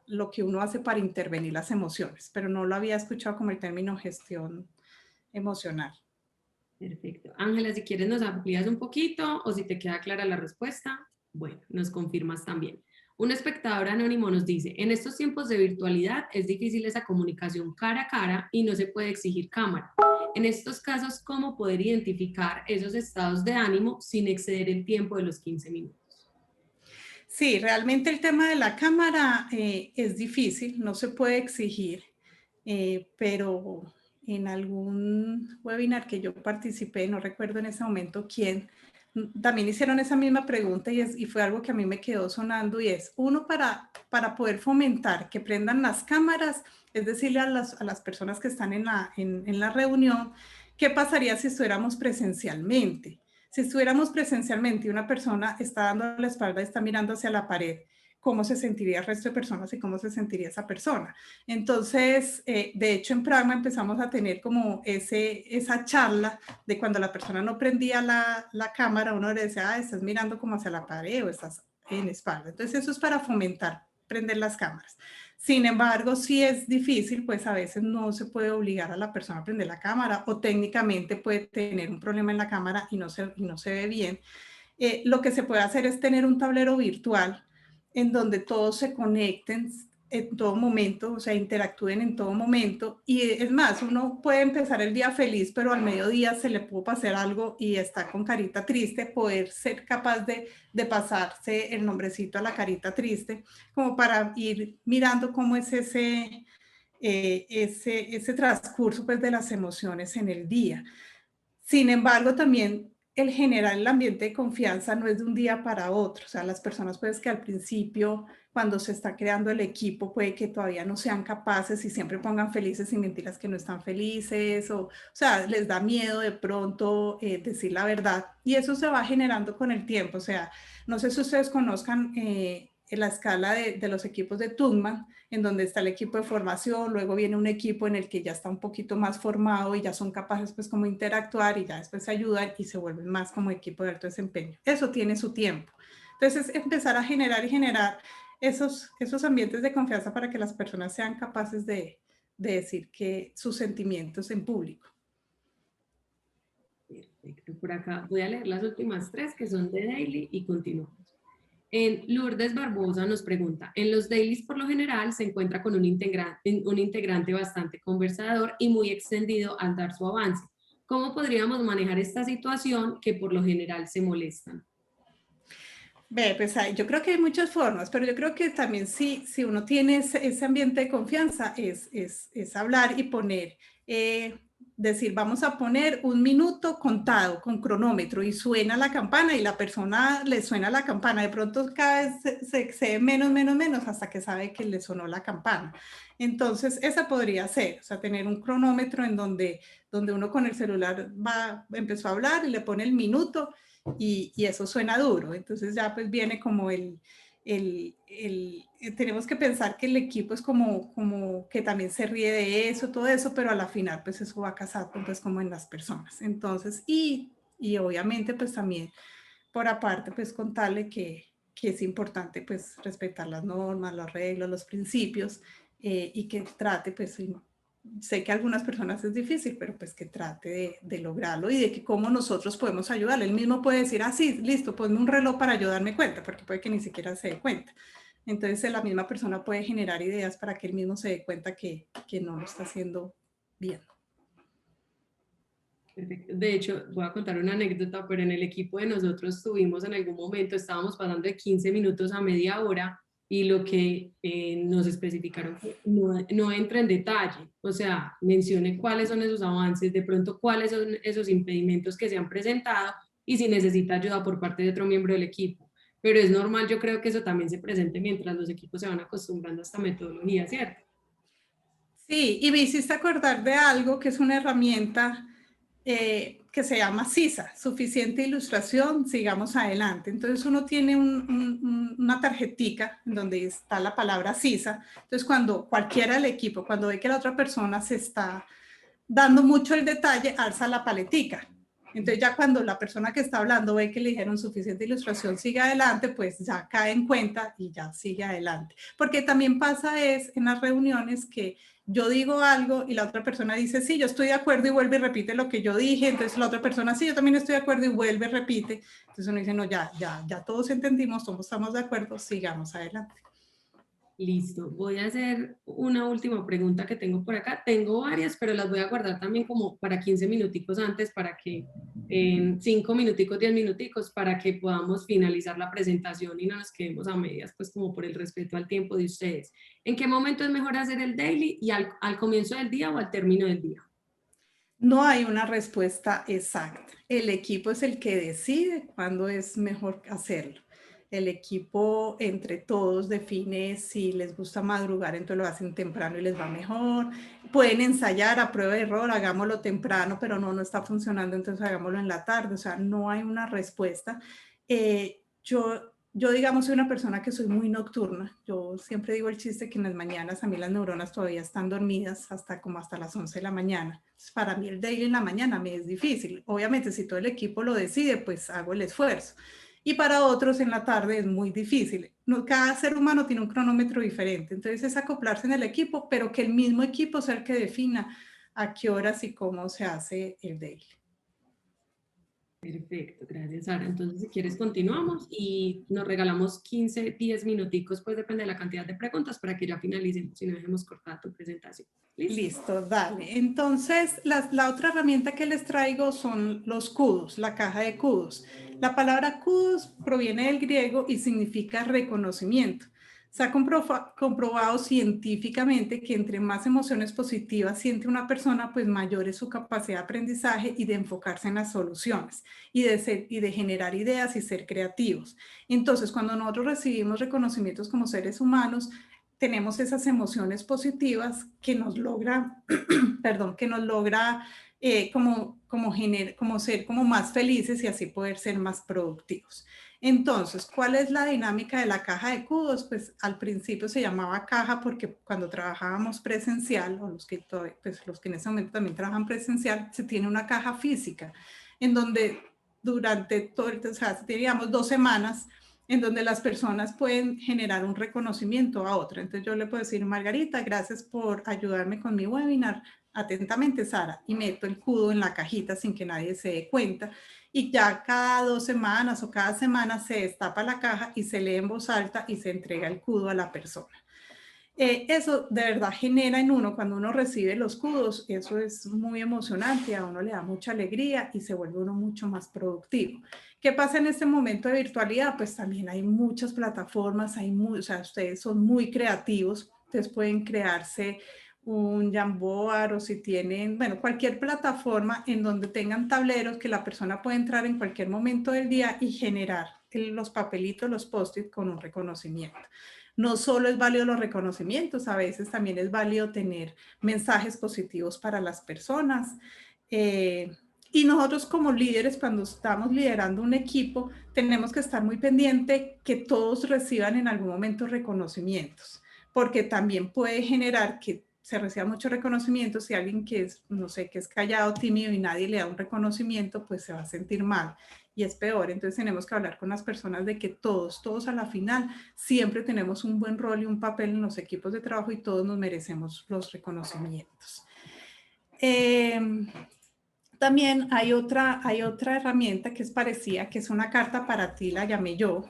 lo que uno hace para intervenir las emociones, pero no lo había escuchado como el término gestión emocional. Perfecto. Ángela, si quieres nos amplías un poquito o si te queda clara la respuesta, bueno, nos confirmas también. Un espectador anónimo nos dice, en estos tiempos de virtualidad es difícil esa comunicación cara a cara y no se puede exigir cámara. En estos casos, ¿cómo poder identificar esos estados de ánimo sin exceder el tiempo de los 15 minutos? Sí, realmente el tema de la cámara es difícil, no se puede exigir, pero en algún webinar que yo participé, no recuerdo en ese momento quién, también hicieron esa misma pregunta y fue algo que a mí me quedó sonando y es, uno para poder fomentar que prendan las cámaras, es decirle a las personas que están en la reunión, ¿qué pasaría si estuviéramos presencialmente? Si estuviéramos presencialmente y una persona está dando la espalda y está mirando hacia la pared, ¿cómo se sentiría el resto de personas y cómo se sentiría esa persona? Entonces, de hecho, en Pragma empezamos a tener como esa charla de cuando la persona no prendía la cámara, uno le decía, estás mirando como hacia la pared o estás en espalda. Entonces, eso es para fomentar prender las cámaras. Sin embargo, si es difícil, pues a veces no se puede obligar a la persona a prender la cámara o técnicamente puede tener un problema en la cámara y no se ve bien. Lo que se puede hacer es tener un tablero virtual en donde todos se conecten en todo momento, o sea, interactúen en todo momento. Y es más, uno puede empezar el día feliz, pero al mediodía se le pudo pasar algo y está con carita triste, poder ser capaz de pasarse el nombrecito a la carita triste, como para ir mirando cómo es ese transcurso pues, de las emociones en el día. Sin embargo, también el generar el ambiente de confianza no es de un día para otro. O sea, las personas pues que al principio, cuando se está creando el equipo, puede que todavía no sean capaces y siempre pongan felices y mentiras que no están felices. O sea, les da miedo de pronto decir la verdad. Y eso se va generando con el tiempo. O sea, no sé si ustedes conozcan la escala de los equipos de Tuckman, en donde está el equipo de formación, luego viene un equipo en el que ya está un poquito más formado y ya son capaces pues como interactuar y ya después se ayudan y se vuelven más como equipo de alto desempeño. Eso tiene su tiempo. Entonces, empezar a generar y generar esos ambientes de confianza para que las personas sean capaces de decir que sus sentimientos en público. Perfecto. Por acá voy a leer las últimas tres que son de daily y continuamos. En Lourdes Barbosa nos pregunta, en los dailies por lo general se encuentra con un integrante bastante conversador y muy extendido al dar su avance. ¿Cómo podríamos manejar esta situación que por lo general se molestan? Pues yo creo que hay muchas formas, pero yo creo que también si uno tiene ese ambiente de confianza es hablar y poner, decir, vamos a poner 1 minuto contado con cronómetro y suena la campana y la persona le suena la campana. De pronto cada vez se excede menos hasta que sabe que le sonó la campana. Entonces, esa podría ser, o sea, tener un cronómetro en donde uno con el celular empezó a hablar y le pone el minuto y eso suena duro. Entonces ya pues viene como tenemos que pensar que el equipo es como que también se ríe de eso, todo eso, pero a la final pues eso va casado pues como en las personas. Entonces, y obviamente pues también por aparte pues contarle que es importante pues respetar las normas, los reglas, los principios y que trate pues sé que a algunas personas es difícil, pero pues que trate de lograrlo y de que cómo nosotros podemos ayudarle. Él mismo puede decir, sí, listo, ponme un reloj para yo darme cuenta, porque puede que ni siquiera se dé cuenta. Entonces la misma persona puede generar ideas para que él mismo se dé cuenta que no lo está haciendo bien. Perfecto. De hecho, voy a contar una anécdota, pero en el equipo de nosotros tuvimos en algún momento, estábamos pasando de 15 minutos a media hora y lo que nos especificaron fue no entra en detalle, o sea, mencione cuáles son esos avances, de pronto cuáles son esos impedimentos que se han presentado y si necesita ayuda por parte de otro miembro del equipo. Pero es normal, yo creo que eso también se presente mientras los equipos se van acostumbrando a esta metodología, ¿cierto? Sí, y me hiciste acordar de algo que es una herramienta que se llama SISA, suficiente ilustración, sigamos adelante. Entonces uno tiene una tarjetica en donde está la palabra SISA. Entonces cuando cualquiera del equipo, cuando ve que la otra persona se está dando mucho el detalle, alza la paletica. Entonces ya cuando la persona que está hablando ve que le dijeron suficiente ilustración, sigue adelante, pues ya cae en cuenta y ya sigue adelante. Porque también pasa es en las reuniones que yo digo algo y la otra persona dice, sí, yo estoy de acuerdo y vuelve y repite lo que yo dije. Entonces la otra persona, sí, yo también estoy de acuerdo y vuelve y repite. Entonces uno dice, no, ya todos entendimos, todos estamos de acuerdo, sigamos adelante. Listo, voy a hacer una última pregunta que tengo por acá. Tengo varias, pero las voy a guardar también como para 15 minuticos antes, para que en 5 minuticos, 10 minuticos, para que podamos finalizar la presentación y no nos quedemos a medias, pues como por el respeto al tiempo de ustedes. ¿En qué momento es mejor hacer el daily y al comienzo del día o al término del día? No hay una respuesta exacta. El equipo es el que decide cuándo es mejor hacerlo. El equipo entre todos define si les gusta madrugar, entonces lo hacen temprano y les va mejor. Pueden ensayar a prueba de error, hagámoslo temprano, pero no está funcionando, entonces hagámoslo en la tarde. O sea, no hay una respuesta. Yo, digamos, soy una persona que soy muy nocturna. Yo siempre digo el chiste que en las mañanas a mí las neuronas todavía están dormidas hasta las 11 de la mañana. Entonces, para mí el daily en la mañana me es difícil. Obviamente, si todo el equipo lo decide, pues hago el esfuerzo. Y para otros en la tarde es muy difícil. Cada ser humano tiene un cronómetro diferente. Entonces es acoplarse en el equipo, pero que el mismo equipo sea el que defina a qué horas y cómo se hace el daily. Perfecto, gracias Sara. Entonces, si quieres, continuamos y nos regalamos 15, 10 minuticos, pues depende de la cantidad de preguntas para que ya finalicemos y no dejemos cortada tu presentación. ¿Listo? Listo, dale. Entonces, la otra herramienta que les traigo son los kudos, la caja de kudos. La palabra kudos proviene del griego y significa reconocimiento. Se ha comprobado científicamente que entre más emociones positivas siente una persona, pues mayor es su capacidad de aprendizaje y de enfocarse en las soluciones y de generar ideas y ser creativos. Entonces, cuando nosotros recibimos reconocimientos como seres humanos, tenemos esas emociones positivas que nos logra, perdón, que nos logra como ser como más felices y así poder ser más productivos. Entonces, ¿cuál es la dinámica de la caja de kudos? Pues al principio se llamaba caja porque cuando trabajábamos presencial, o los que en ese momento también trabajan presencial, se tiene una caja física en donde durante todo, o sea, teníamos 2 semanas en donde las personas pueden generar un reconocimiento a otra. Entonces yo le puedo decir, Margarita, gracias por ayudarme con mi webinar. Atentamente, Sara, y meto el kudo en la cajita sin que nadie se dé cuenta. Y ya cada 2 semanas o cada semana se destapa la caja y se lee en voz alta y se entrega el kudo a la persona. Eso de verdad genera en uno, cuando uno recibe los kudos, eso es muy emocionante, a uno le da mucha alegría y se vuelve uno mucho más productivo. ¿Qué pasa en este momento de virtualidad? Pues también hay muchas plataformas, o sea, ustedes son muy creativos, ustedes pueden crearse un Jamboard o si tienen, bueno, cualquier plataforma en donde tengan tableros que la persona puede entrar en cualquier momento del día y generar los papelitos, los post-it con un reconocimiento. No solo es válido los reconocimientos, a veces también es válido tener mensajes positivos para las personas. Y nosotros como líderes, cuando estamos liderando un equipo, tenemos que estar muy pendiente que todos reciban en algún momento reconocimientos, porque también puede generar que se reciba mucho reconocimiento si alguien que es, no sé, que es callado, tímido y nadie le da un reconocimiento, pues se va a sentir mal y es peor. Entonces tenemos que hablar con las personas de que todos a la final siempre tenemos un buen rol y un papel en los equipos de trabajo y todos nos merecemos los reconocimientos. También hay otra herramienta que es parecida, que es una carta para ti, la llamé yo.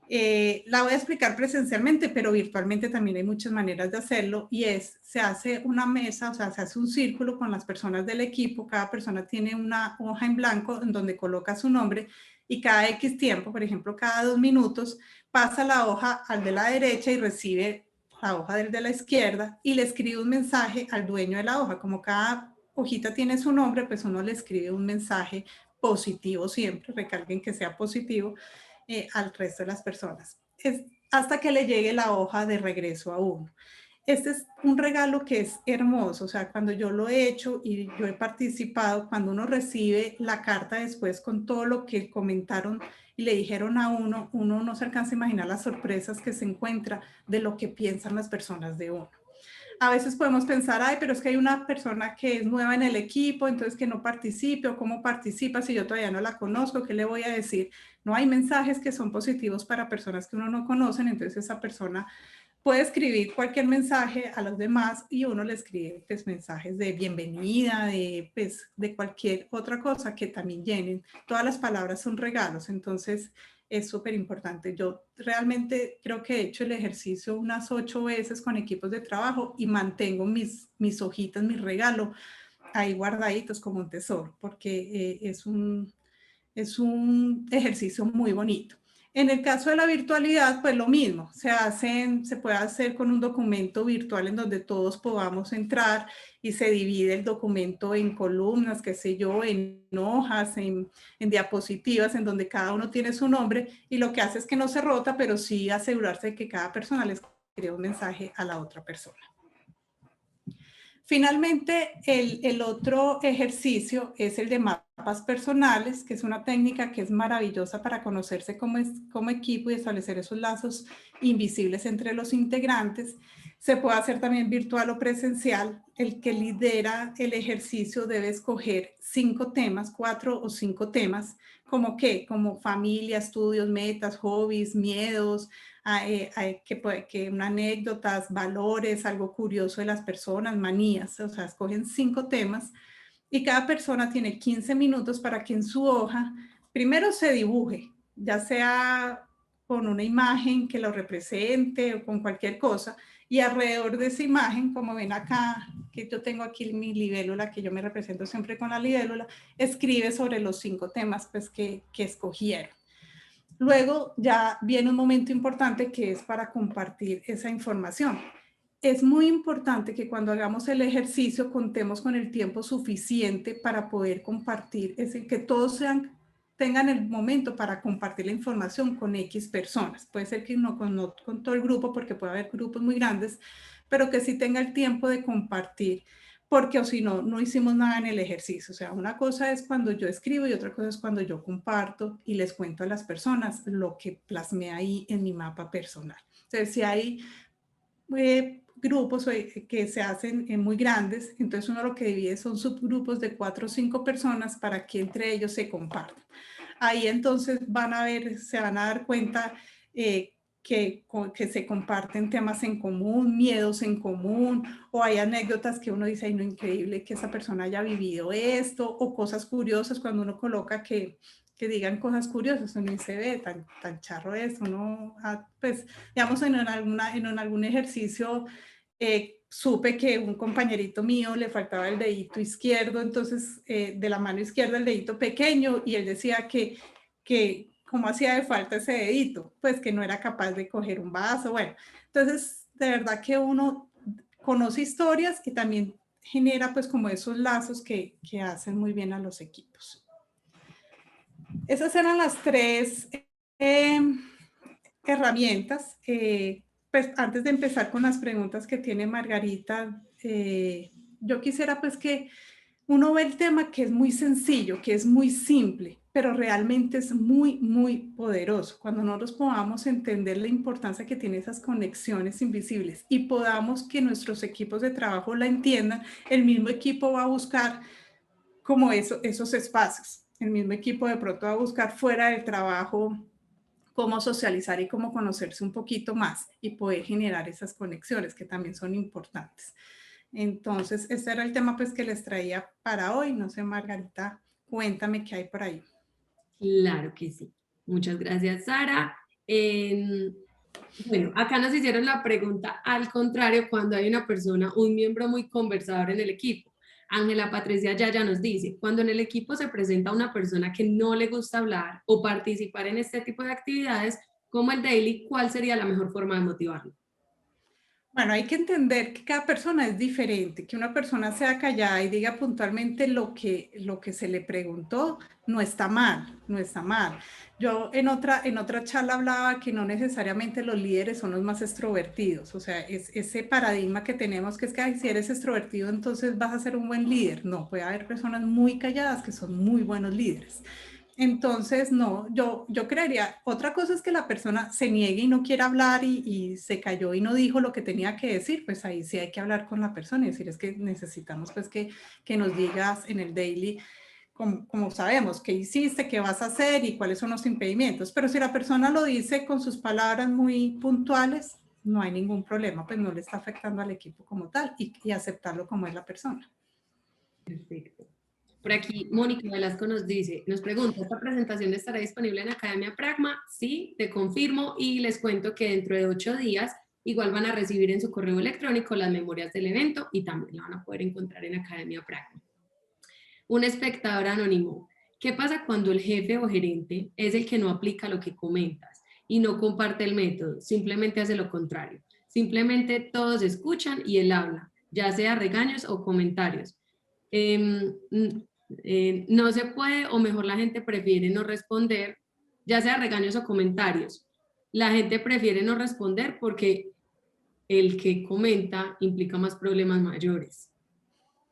La voy a explicar presencialmente, pero virtualmente también hay muchas maneras de hacerlo y se hace una mesa, o sea, se hace un círculo con las personas del equipo, cada persona tiene una hoja en blanco en donde coloca su nombre y cada X tiempo, por ejemplo, cada 2 minutos, pasa la hoja al de la derecha y recibe la hoja del de la izquierda y le escribe un mensaje al dueño de la hoja. Como cada hojita tiene su nombre, pues uno le escribe un mensaje positivo siempre, recalquen que sea positivo, al resto de las personas, hasta que le llegue la hoja de regreso a uno. este es un regalo que es hermoso, o sea, cuando yo lo he hecho y yo he participado, cuando uno recibe la carta después con todo lo que comentaron y le dijeron a uno, uno no se alcanza a imaginar las sorpresas que se encuentra de lo que piensan las personas de uno. A veces podemos pensar, ay, pero es que hay una persona que es nueva en el equipo, entonces que no participe, o cómo participa si yo todavía no la conozco, ¿qué le voy a decir? No, hay mensajes que son positivos para personas que uno no conoce, entonces esa persona puede escribir cualquier mensaje a los demás y uno le escribe pues, mensajes de bienvenida, pues, de cualquier otra cosa que también llenen. Todas las palabras son regalos, entonces es súper importante. Yo realmente creo que he hecho el ejercicio unas 8 veces con equipos de trabajo y mantengo mis hojitas, mi regalo ahí guardaditos como un tesoro, porque es un ejercicio muy bonito. En el caso de la virtualidad, pues lo mismo, se puede hacer con un documento virtual en donde todos podamos entrar y se divide el documento en columnas, qué sé yo, en hojas, en diapositivas, en donde cada uno tiene su nombre y lo que hace es que no se rota, pero sí asegurarse de que cada persona le escribe un mensaje a la otra persona. Finalmente, el otro ejercicio es el de mapas personales, que es una técnica que es maravillosa para conocerse como equipo y establecer esos lazos invisibles entre los integrantes. Se puede hacer también virtual o presencial. El que lidera el ejercicio debe escoger 5 temas, 4 o 5 temas, como qué, como familia, estudios, metas, hobbies, miedos, que anécdotas, valores, algo curioso de las personas, manías, o sea, escogen 5 temas y cada persona tiene 15 minutos para que en su hoja primero se dibuje, ya sea con una imagen que lo represente o con cualquier cosa, y alrededor de esa imagen, como ven acá, que yo tengo aquí mi libélula, que yo me represento siempre con la libélula, escribe sobre los 5 temas pues, que escogieron. Luego ya viene un momento importante que es para compartir esa información. Es muy importante que cuando hagamos el ejercicio contemos con el tiempo suficiente para poder compartir, es decir, que todos tengan el momento para compartir la información con X personas. Puede ser que no con todo el grupo, porque puede haber grupos muy grandes, pero que sí tenga el tiempo de compartir, porque o si no, no hicimos nada en el ejercicio. O sea, una cosa es cuando yo escribo y otra cosa es cuando yo comparto y les cuento a las personas lo que plasmé ahí en mi mapa personal. Entonces, si hay grupos que se hacen muy grandes, entonces uno lo que divide son subgrupos de 4 o 5 personas para que entre ellos se compartan. Ahí entonces se van a dar cuenta que se comparten temas en común, miedos en común, o hay anécdotas que uno dice, ay, no, increíble que esa persona haya vivido esto, o cosas curiosas cuando uno coloca que digan cosas curiosas, uno se ve tan charro esto, ¿no? Pues, digamos, en algún ejercicio supe que un compañerito mío le faltaba el dedito izquierdo, entonces de la mano izquierda el dedito pequeño, y él decía que cómo hacía de falta ese dedito, pues que no era capaz de coger un vaso, bueno, entonces de verdad que uno conoce historias y también genera pues como esos lazos que hacen muy bien a los equipos. Esas eran las 3 herramientas. Pues antes de empezar con las preguntas que tiene Margarita, yo quisiera pues que uno ve el tema que es muy sencillo, que es muy simple, pero realmente es muy, muy poderoso. Cuando nosotros podamos entender la importancia que tienen esas conexiones invisibles y podamos que nuestros equipos de trabajo la entiendan, el mismo equipo va a buscar como esos espacios. El mismo equipo de pronto va a buscar fuera del trabajo cómo socializar y cómo conocerse un poquito más y poder generar esas conexiones que también son importantes. Entonces, este era el tema pues que les traía para hoy. No sé, Margarita, cuéntame qué hay por ahí. Claro que sí. Muchas gracias, Sara. Bueno, acá nos hicieron la pregunta al contrario cuando hay una persona, un miembro muy conversador en el equipo. Ángela Patricia Yaya nos dice, cuando en el equipo se presenta una persona que no le gusta hablar o participar en este tipo de actividades como el daily, ¿cuál sería la mejor forma de motivarlo? Bueno, hay que entender que cada persona es diferente, que una persona sea callada y diga puntualmente lo que se le preguntó, no está mal, no está mal. Yo en otra charla hablaba que no necesariamente los líderes son los más extrovertidos, o sea, es ese paradigma que tenemos que es que ay, si eres extrovertido entonces vas a ser un buen líder. No, puede haber personas muy calladas que son muy buenos líderes. Entonces, no, yo creería, otra cosa es que la persona se niegue y no quiera hablar y se cayó y no dijo lo que tenía que decir, pues ahí sí hay que hablar con la persona y decir, es que necesitamos pues que nos digas en el daily, como sabemos, qué hiciste, qué vas a hacer y cuáles son los impedimentos. Pero si la persona lo dice con sus palabras muy puntuales, no hay ningún problema, pues no le está afectando al equipo como tal y aceptarlo como es la persona. Perfecto. Por aquí, Mónica Velasco nos dice, nos pregunta, ¿esta presentación estará disponible en Academia Pragma? Sí, te confirmo y les cuento que dentro de 8 días igual van a recibir en su correo electrónico las memorias del evento y también la van a poder encontrar en Academia Pragma. Un espectador anónimo, ¿qué pasa cuando el jefe o gerente es el que no aplica lo que comentas y no comparte el método? Simplemente hace lo contrario. Simplemente todos escuchan y él habla, ya sea regaños o comentarios. No se puede, o mejor la gente prefiere no responder, ya sea regaños o comentarios. La gente prefiere no responder porque el que comenta implica más problemas mayores.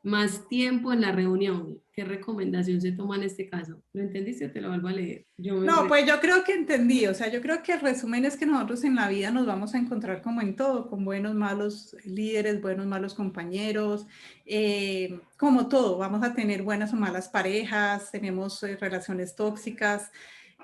Más tiempo en la reunión. ¿Qué recomendación se toma en este caso? ¿Lo entendiste? Te lo vuelvo a leer. No, pues yo creo que entendí, o sea, yo creo que el resumen es que nosotros en la vida nos vamos a encontrar como en todo, con buenos, malos líderes, buenos, malos compañeros, como todo, vamos a tener buenas o malas parejas, tenemos relaciones tóxicas.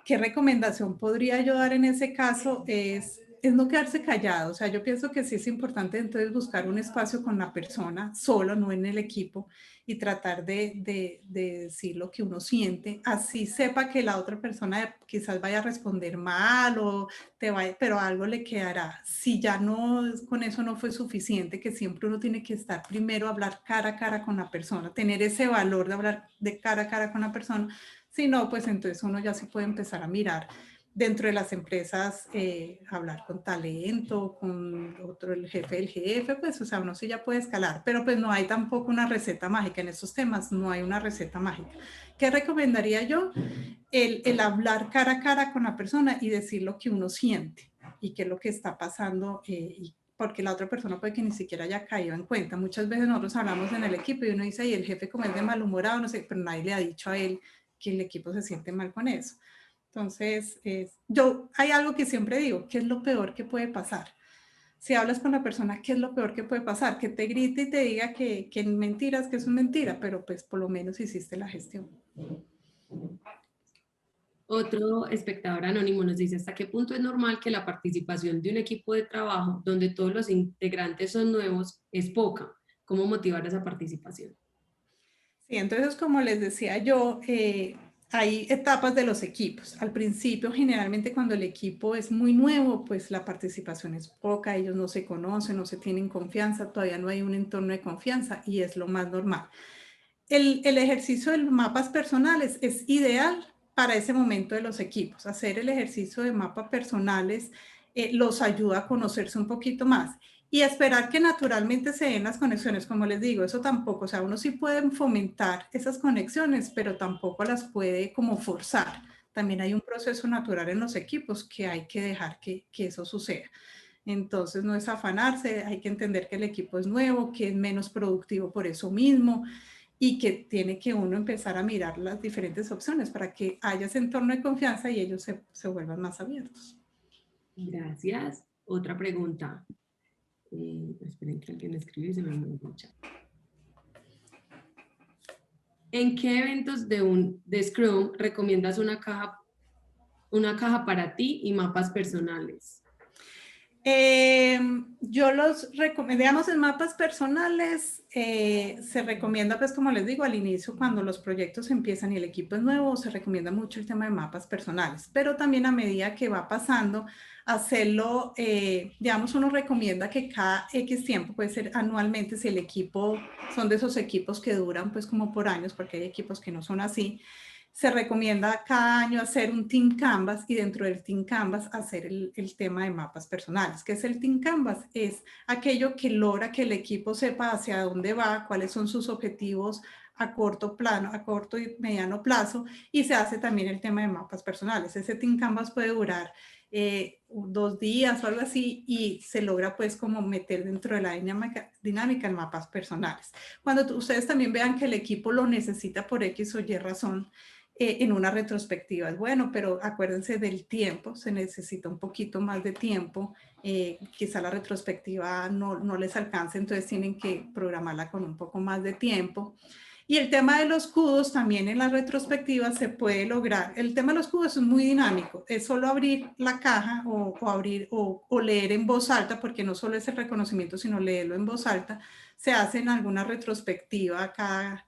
¿Qué recomendación podría yo dar en ese caso? Es no quedarse callado, o sea, yo pienso que sí es importante entonces buscar un espacio con la persona, solo, no en el equipo, y tratar de decir lo que uno siente, así sepa que la otra persona quizás vaya a responder mal o pero algo le quedará. Si ya no, con eso no fue suficiente, que siempre uno tiene que estar primero a hablar cara a cara con la persona, tener ese valor de hablar de cara a cara con la persona, si no, pues entonces uno ya se puede empezar a mirar dentro de las empresas, hablar con talento, con otro, el jefe del jefe, pues, o sea, uno sí ya puede escalar, pero pues no hay tampoco una receta mágica en estos temas, no hay una receta mágica. ¿Qué recomendaría yo? El hablar cara a cara con la persona y decir lo que uno siente y qué es lo que está pasando, porque la otra persona puede que ni siquiera haya caído en cuenta. Muchas veces nosotros hablamos en el equipo y uno dice, y el jefe como es de malhumorado, no sé, pero nadie le ha dicho a él que el equipo se siente mal con eso. Entonces, hay algo que siempre digo, ¿qué es lo peor que puede pasar? Si hablas con la persona, ¿qué es lo peor que puede pasar? Que te grite y te diga que mentiras, que es una mentira, pero pues por lo menos hiciste la gestión. Otro espectador anónimo nos dice, ¿hasta qué punto es normal que la participación de un equipo de trabajo donde todos los integrantes son nuevos es poca? ¿Cómo motivar esa participación? Sí, entonces como les decía yo, hay etapas de los equipos. Al principio, generalmente cuando el equipo es muy nuevo, pues la participación es poca, ellos no se conocen, no se tienen confianza, todavía no hay un entorno de confianza y es lo más normal. El ejercicio de mapas personales es ideal para ese momento de los equipos. Hacer el ejercicio de mapas personales los ayuda a conocerse un poquito más y esperar que naturalmente se den las conexiones, como les digo, eso tampoco, o sea, uno sí puede fomentar esas conexiones, pero tampoco las puede como forzar. También hay un proceso natural en los equipos que hay que dejar que eso suceda. Entonces no es afanarse, hay que entender que el equipo es nuevo, que es menos productivo por eso mismo y que tiene que uno empezar a mirar las diferentes opciones para que haya ese entorno de confianza y ellos se vuelvan más abiertos. Gracias. Otra pregunta. Esperen que alguien escribe y se me mucha. ¿En qué eventos de Scrum recomiendas una caja para ti y mapas personales? Yo los recomendamos en mapas personales, se recomienda pues como les digo al inicio cuando los proyectos empiezan y el equipo es nuevo, se recomienda mucho el tema de mapas personales, pero también a medida que va pasando hacerlo, digamos uno recomienda que cada X tiempo, puede ser anualmente si el equipo son de esos equipos que duran pues como por años, porque hay equipos que no son así, se recomienda cada año hacer un Team Canvas y dentro del Team Canvas hacer el tema de mapas personales. ¿Qué es el Team Canvas? Es aquello que logra que el equipo sepa hacia dónde va, cuáles son sus objetivos a corto plano, a corto y mediano plazo, y se hace también el tema de mapas personales. Ese Team Canvas puede durar 2 días o algo así y se logra pues como meter dentro de la dinámica en mapas personales. Cuando ustedes también vean que el equipo lo necesita por X o Y razón, en una retrospectiva es bueno, pero acuérdense del tiempo, se necesita un poquito más de tiempo, quizá la retrospectiva no les alcance, entonces tienen que programarla con un poco más de tiempo. Y el tema de los cudos también en la retrospectiva se puede lograr. El tema de los cudos es muy dinámico, es solo abrir la caja o leer en voz alta, porque no solo es el reconocimiento, sino leerlo en voz alta. Se hace en alguna retrospectiva, cada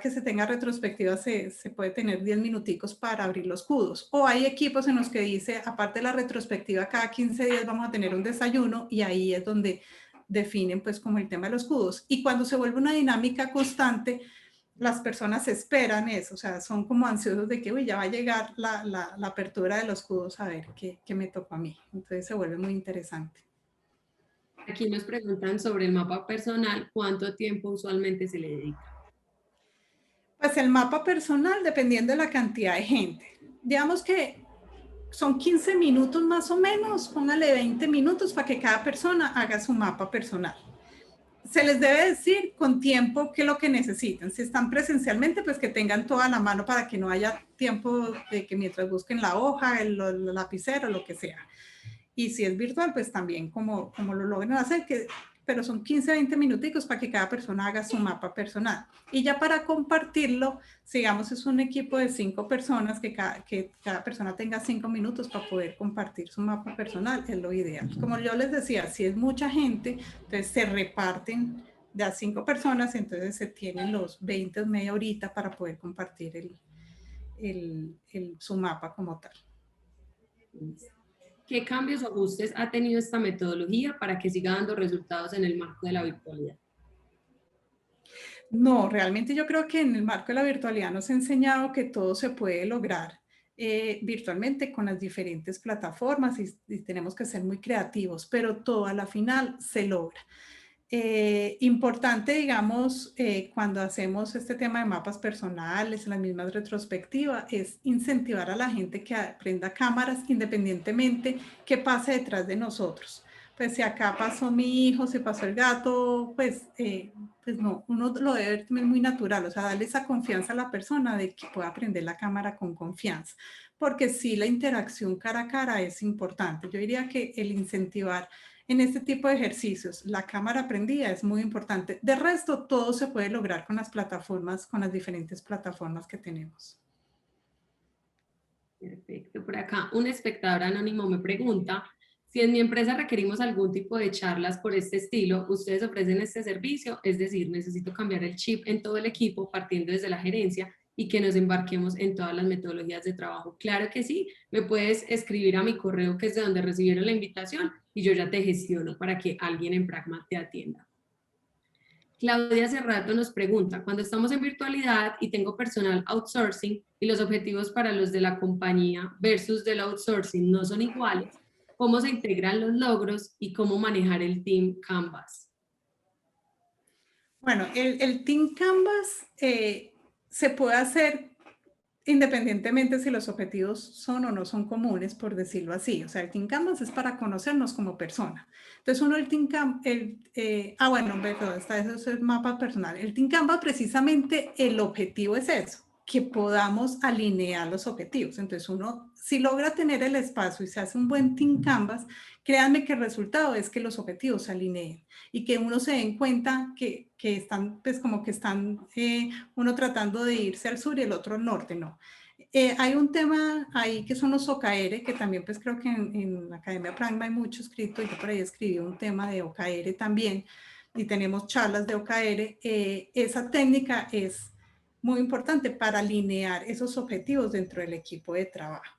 que se tenga retrospectiva se puede tener 10 minuticos para abrir los cudos. O hay equipos en los que dice, aparte de la retrospectiva, cada 15 días vamos a tener un desayuno y ahí es donde definen pues como el tema de los cudos. Y cuando se vuelve una dinámica constante, las personas esperan eso, o sea, son como ansiosos de que, uy, ya va a llegar la apertura de los cudos a ver qué me tocó a mí. Entonces se vuelve muy interesante. Aquí nos preguntan sobre el mapa personal, ¿cuánto tiempo usualmente se le dedica? Pues el mapa personal, dependiendo de la cantidad de gente. Digamos que son 15 minutos más o menos, póngale 20 minutos para que cada persona haga su mapa personal. Se les debe decir con tiempo qué es lo que necesitan. Si están presencialmente, pues que tengan toda la mano para que no haya tiempo de que mientras busquen la hoja, el lapicero, lo que sea. Y si es virtual, pues también como lo logran hacer, pero son 15, 20 minuticos para que cada persona haga su mapa personal. Y ya para compartirlo, digamos, es un equipo de 5 personas, que cada persona tenga 5 minutos para poder compartir su mapa personal, es lo ideal. Como yo les decía, si es mucha gente, entonces se reparten de a 5 personas, entonces se tienen los 20 o media horita para poder compartir su mapa como tal. ¿Qué cambios o ajustes ha tenido esta metodología para que siga dando resultados en el marco de la virtualidad? No, realmente yo creo que en el marco de la virtualidad nos ha enseñado que todo se puede lograr virtualmente con las diferentes plataformas y tenemos que ser muy creativos, pero todo a la final se logra. Importante, digamos, cuando hacemos este tema de mapas personales, las mismas retrospectivas, es incentivar a la gente que aprenda cámaras independientemente qué pase detrás de nosotros. Pues si acá pasó mi hijo, se pasó el gato, pues no, uno lo debe ver también muy natural, o sea, darle esa confianza a la persona de que pueda aprender la cámara con confianza, porque sí, la interacción cara a cara es importante. Yo diría que el incentivar en este tipo de ejercicios, la cámara prendida es muy importante. De resto, todo se puede lograr con las plataformas, con las diferentes plataformas que tenemos. Perfecto. Por acá, un espectador anónimo me pregunta, si en mi empresa requerimos algún tipo de charlas por este estilo, ¿ustedes ofrecen este servicio? Es decir, necesito cambiar el chip en todo el equipo partiendo desde la gerencia y que nos embarquemos en todas las metodologías de trabajo. Claro que sí, me puedes escribir a mi correo que es de donde recibieron la invitación y yo ya te gestiono para que alguien en Pragma te atienda. Claudia Cerrato nos pregunta, cuando estamos en virtualidad y tengo personal outsourcing y los objetivos para los de la compañía versus del outsourcing no son iguales, ¿cómo se integran los logros y cómo manejar el Team Canvas? Bueno, el Team Canvas se puede hacer independientemente si los objetivos son o no son comunes, por decirlo así. O sea, el Team Canvas es para conocernos como persona. Entonces, uno el Team Canvas, eso es el mapa personal. El Team Canvas, precisamente, el objetivo es eso, que podamos alinear los objetivos. Entonces, uno, si logra tener el espacio y se hace un buen Team Canvas, créanme que el resultado es que los objetivos se alineen y que uno se den cuenta que están, pues como que están uno tratando de irse al sur y el otro al norte, no. Hay un tema ahí que son los OKR, que también pues creo que en la Academia Pragma hay mucho escrito, yo por ahí escribí un tema de OKR también, y tenemos charlas de OKR. Esa técnica es muy importante para alinear esos objetivos dentro del equipo de trabajo.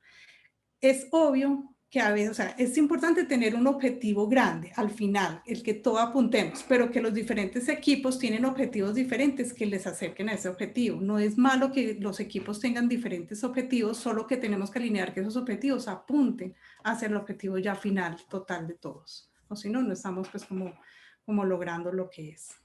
Es obvio que a veces, o sea, es importante tener un objetivo grande al final, el que todos apuntemos, pero que los diferentes equipos tienen objetivos diferentes que les acerquen a ese objetivo. No es malo que los equipos tengan diferentes objetivos, solo que tenemos que alinear que esos objetivos apunten hacia el objetivo ya final, total de todos. O si no, no estamos pues como logrando lo que es.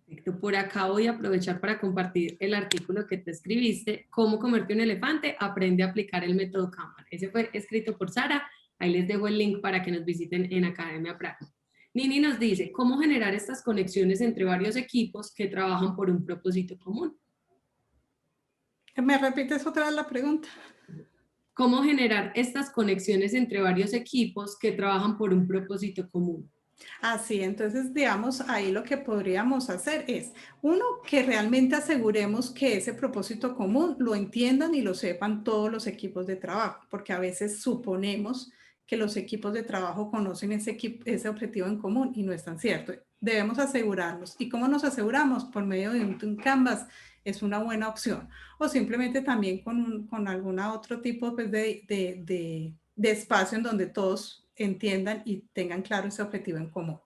Perfecto. Por acá voy a aprovechar para compartir el artículo que te escribiste, Cómo comerte un elefante, aprende a aplicar el método Kanban. Ese fue escrito por Sara, ahí les dejo el link para que nos visiten en Academia Pragma. Nini nos dice, ¿cómo generar estas conexiones entre varios equipos que trabajan por un propósito común? ¿Me repites otra vez la pregunta? ¿Cómo generar estas conexiones entre varios equipos que trabajan por un propósito común? Así, entonces, digamos, ahí lo que podríamos hacer es, uno, que realmente aseguremos que ese propósito común lo entiendan y lo sepan todos los equipos de trabajo, porque a veces suponemos que los equipos de trabajo conocen ese objetivo en común y no es tan cierto. Debemos asegurarnos. ¿Y cómo nos aseguramos? Por medio de un Canvas es una buena opción. O simplemente también con algún otro tipo pues, de espacio en donde todos entiendan y tengan claro ese objetivo en común.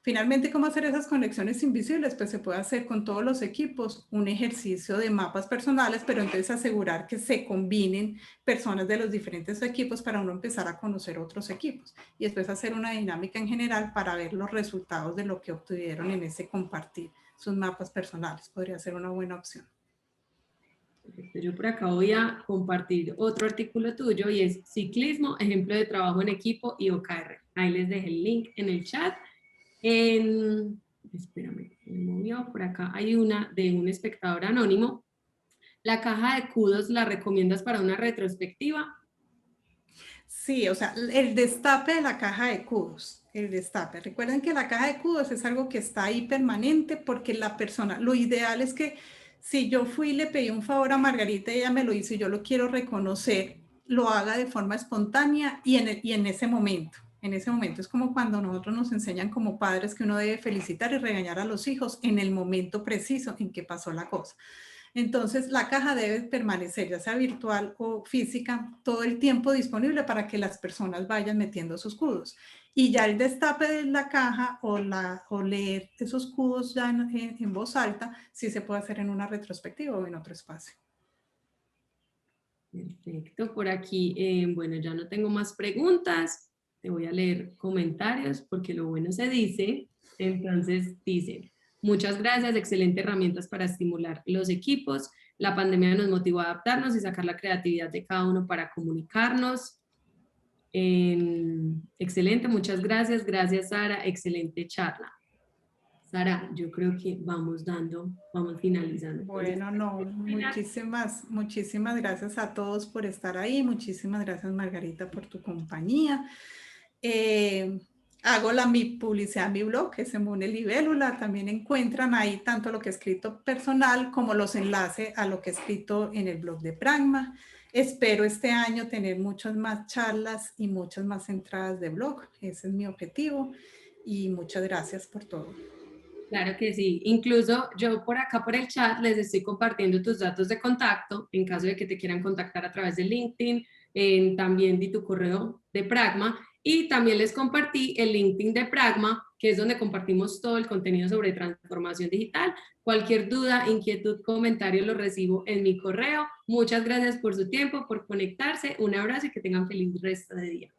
Finalmente, ¿cómo hacer esas conexiones invisibles? Pues se puede hacer con todos los equipos un ejercicio de mapas personales, pero entonces asegurar que se combinen personas de los diferentes equipos para uno empezar a conocer otros equipos y después hacer una dinámica en general para ver los resultados de lo que obtuvieron en ese compartir sus mapas personales. Podría ser una buena opción. Yo por acá voy a compartir otro artículo tuyo y es Ciclismo, ejemplo de trabajo en equipo y OKR. Ahí les dejé el link en el chat. Espérame, me movió. Por acá hay una de un espectador anónimo. ¿La caja de kudos la recomiendas para una retrospectiva? Sí, o sea, el destape de la caja de kudos, el destape. Recuerden que la caja de kudos es algo que está ahí permanente porque la persona, lo ideal es que si yo fui y le pedí un favor a Margarita y ella me lo hizo y yo lo quiero reconocer, lo haga de forma espontánea y en ese momento. En ese momento es como cuando nosotros nos enseñan como padres que uno debe felicitar y regañar a los hijos en el momento preciso en que pasó la cosa. Entonces, la caja debe permanecer, ya sea virtual o física, todo el tiempo disponible para que las personas vayan metiendo sus kudos. Y ya el destape de la caja o leer esos kudos ya en voz alta, sí se puede hacer en una retrospectiva o en otro espacio. Perfecto, por aquí, bueno, ya no tengo más preguntas. Te voy a leer comentarios porque lo bueno se dice. Entonces dice, muchas gracias, excelente herramientas para estimular los equipos. La pandemia nos motivó a adaptarnos y sacar la creatividad de cada uno para comunicarnos. Excelente, muchas gracias. Gracias, Sara. Excelente charla. Sara, yo creo que vamos finalizando. Bueno, no, muchísimas gracias a todos por estar ahí. Muchísimas gracias, Margarita, por tu compañía. Hago mi publicidad en mi blog, que es Emune Libélula. También encuentran ahí tanto lo que he escrito personal como los enlaces a lo que he escrito en el blog de Pragma. Espero este año tener muchas más charlas y muchas más entradas de blog. Ese es mi objetivo y muchas gracias por todo. Claro que sí. Incluso yo por acá por el chat les estoy compartiendo tus datos de contacto en caso de que te quieran contactar a través de LinkedIn. También di tu correo de Pragma y también les compartí el LinkedIn de Pragma, que es donde compartimos todo el contenido sobre transformación digital. Cualquier duda, inquietud, comentario lo recibo en mi correo. Muchas gracias por su tiempo, por conectarse. Un abrazo y que tengan feliz resto de día.